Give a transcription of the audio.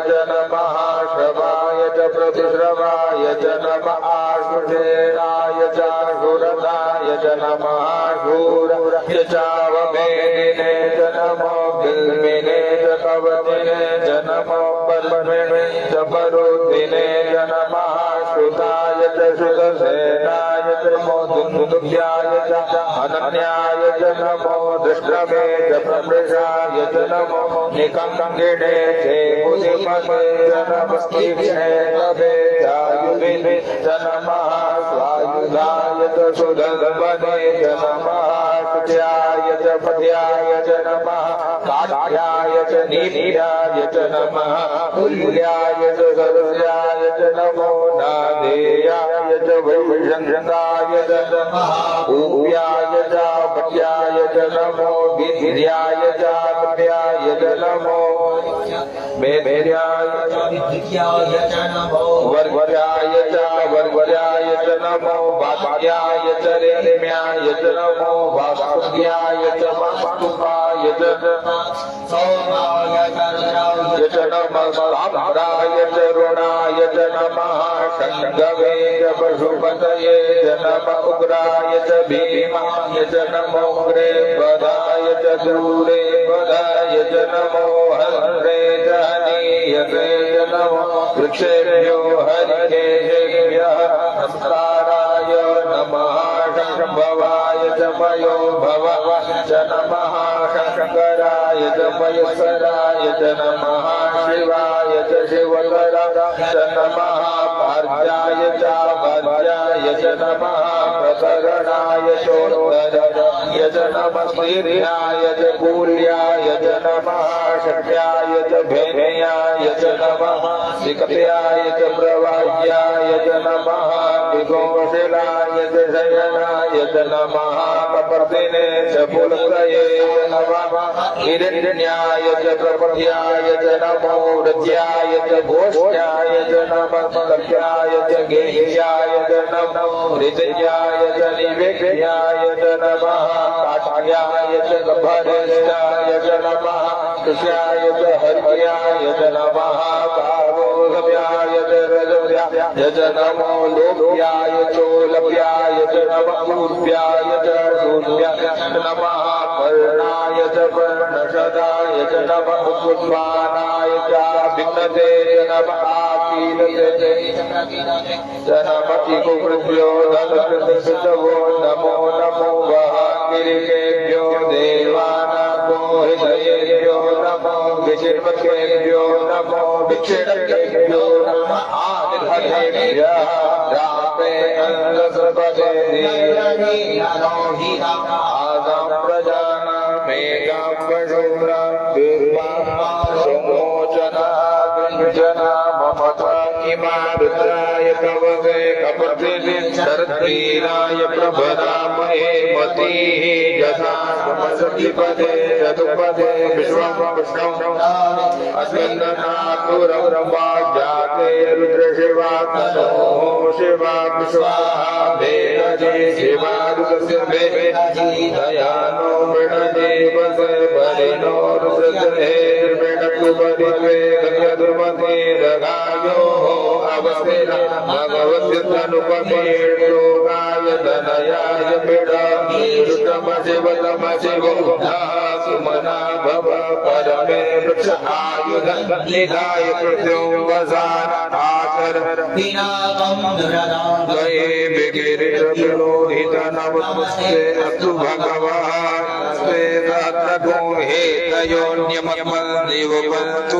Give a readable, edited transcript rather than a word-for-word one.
नमः श्रवाय च प्रतिश्रवाय च नमः आशुषेणाय च सुरताय च नमः शूराय च वमेदिने च नमो बिल्मिने च कवतिने च नमो परमिणे च परुद्धिने च नमः श्रुताय च श्रुतसेनाय च नमो दुन्दुभ्याय च अनन्याय च नमो दृष्टवे च प्रमृषाय च नमो निकङ्गिणे च मुनिमते च नमस्तीक्षणे तवेदायुविने च नमः स्वायुधाय च सुदर्पणे च नमः शुच्याय च पद्याय च नमः काट्याय च नीत्याय च नमः तुल्याय च सरस्याय च नमो नादेयाय च वैशंगाय च नमः ऊव्याय च पट्याय च नमो विद्याय च पट्याय च नमो वेद्याय च विद्याय च नमो वर्वर्याय च वर्वर्याय च नमो वाक्याय च रेम्याय च नमो वाक्याय च वाक्याय च सौम्याय च नमः साम्राय च रुणाय च नमः शंगवे च पशुपतये च नमः उग्राय च भीमाय च नमो उग्रे पदाय च दूरे पदाय च नमो हरे च हनीयते च नमो वृक्षेभ्यो हरिकेशेभ्यः नमस्काराय नमः शम्भवाय च मयो भव च नमः शंकराय च मयसराय च नमः शिवाय च शिवकराय च नमः पार्जाय च पार्जाय च नमः प्रकरणाय चोत्तराय च नमः वीर्याय च पूर्याय च नमः शक्याय च भेयाय च नमः विकप्याय च प्रवाह्याय च नमः विघोषिलाय च शयनाय च नमः कपर्दिने च पुलकये च नमः हिरण्याय च प्रपद्याय च नमो रज्याय च घोष्याय च नमः लक्ष्याय च गेह्याय च नमो हृदयाय च निवेद्याय च नमः काट्याय च गभरष्टाय च नमः कृष्याय च हर्याय च नमः कारोघव्याय च रजव्याय च नमो लोभ्याय चोलभ्याय च नमः पूर्व्याय च शून्याय च नमः पर्णाय च पर्णशदाय च नमः पुष्पानाय च भिन्नते च नमः आकीलते च नमः इकुभ्यो धनकृतवो नमो नमो वः किरीटेभ्यो देवानागो हृदयेभ्यो नमो विचिर्वकेभ्यो नमो विक्षिणकेभ्यो नमः आदिर्हतेभ्यः रापे अंगसपदे आदं प्रजानामेकां पशूनां दुर्वां समोचना गृञ्जना ममता इमारुद्राय कववे कपतिः शरद्वीराय प्रभरामहे मतिः यथा समसतिपदे चतुपदे विश्वं विष्णुं अस्मिन्नातुरब्रह्मजाते रुद्रशिवा तनोः शिवा विश्वाहा भेदजे शिवारुदस्य भेदजी दयानो मृणदेवसे बलिनो रुद्रहे मृणकुबरिवे गम्यदुर्मते रगायो अवस्थिन भगवद्युतनुपमेर्लोकाय तनयाय मृडीरुतमशिवतम शिवो सुमना भव परमे वृक्ष आयुधं निधाय कृत्यों वसान आकर गये विगिरिरविलोहितनमस्ते अस्तु भगवान् स्ते तत्र हेतयोन्यममल्लिवन्तु